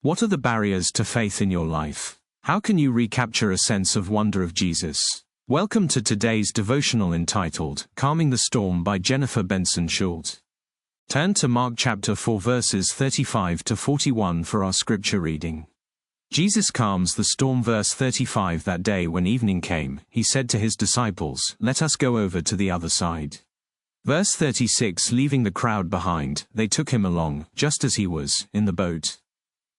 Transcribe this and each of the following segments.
What are the barriers to faith in your life? How can you recapture a sense of wonder of Jesus? Welcome to today's devotional entitled, Calming the Storm by Benson Schuldt. Turn to Mark chapter 4 verses 35 to 41 for our scripture reading. Jesus calms the storm. Verse 35. That day when evening came, he said to his disciples, "Let us go over to the other side." Verse 36. Leaving the crowd behind, they took him along, just as he was, in the boat.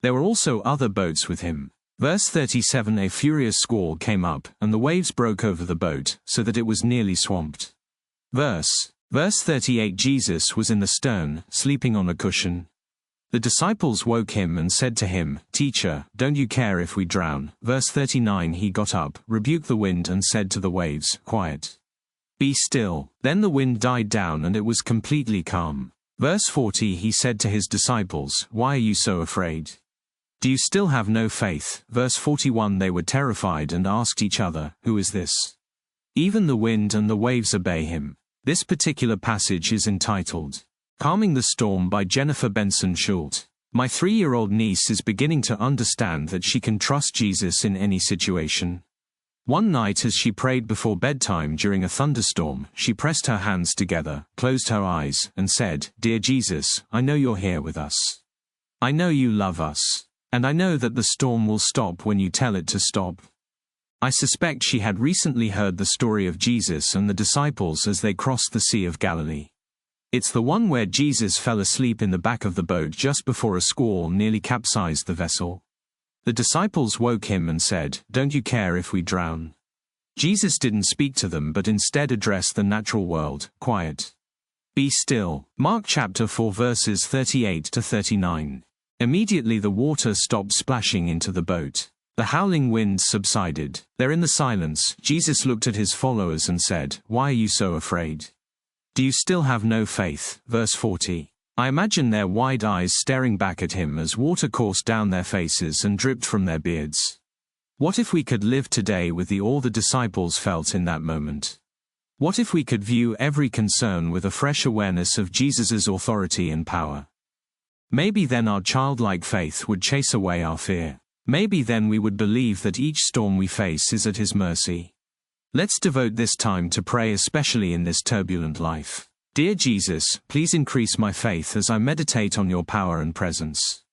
There were also other boats with him. Verse 37. A furious squall came up, and the waves broke over the boat, so that it was nearly swamped. Verse 38. Jesus was in the stern, sleeping on a cushion. The disciples woke him and said to him, "Teacher, don't you care if we drown?" Verse 39. He got up, rebuked the wind and said to the waves, "Quiet. Be still." Then the wind died down and it was completely calm. Verse 40. He said to his disciples, "Why are you so afraid? Do you still have no faith?" Verse 41. They were terrified and asked each other, "Who is this? Even the wind and the waves obey him." This particular passage is entitled, Calming the Storm by Benson Schuldt. My 3-year-old niece is beginning to understand that she can trust Jesus in any situation. One night as she prayed before bedtime during a thunderstorm, she pressed her hands together, closed her eyes, and said, "Dear Jesus, I know you're here with us. I know you love us. And I know that the storm will stop when you tell it to stop." I suspect she had recently heard the story of Jesus and the disciples as they crossed the Sea of Galilee. It's the one where Jesus fell asleep in the back of the boat just before a squall nearly capsized the vessel. The disciples woke him and said, "Don't you care if we drown?" Jesus didn't speak to them but instead addressed the natural world, "Quiet. Be still." Mark chapter 4 verses 38 to 39. Immediately the water stopped splashing into the boat. The howling winds subsided. There in the silence, Jesus looked at his followers and said, "Why are you so afraid? Do you still have no faith?" Verse 40. I imagine their wide eyes staring back at him as water coursed down their faces and dripped from their beards. What if we could live today with the awe the disciples felt in that moment? What if we could view every concern with a fresh awareness of Jesus' authority and power? Maybe then our childlike faith would chase away our fear. Maybe then we would believe that each storm we face is at His mercy. Let's devote this time to pray, especially in this turbulent life. Dear Jesus, please increase my faith as I meditate on your power and presence.